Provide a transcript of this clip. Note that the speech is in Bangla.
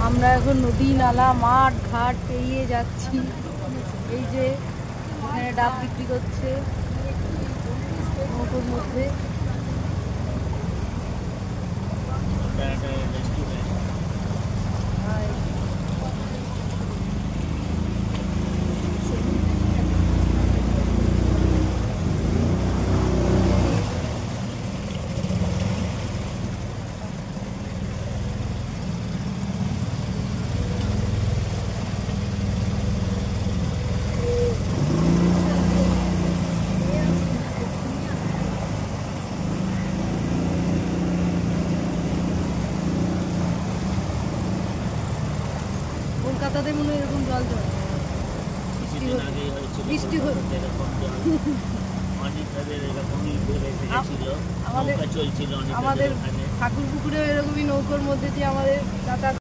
আমরা এখন নদী নালা মাঠ ঘাট পেরিয়ে যাচ্ছি। এই যে এখানে ডাব বিক্রি করছে নৌকোর মধ্যে। কলকাতাতে মনে হয় এরকম জল জল বৃষ্টি আমাদের ঠাকুর পুকুরে এরকমই নৌকোর মধ্যে দিয়ে আমাদের যাতায়াত।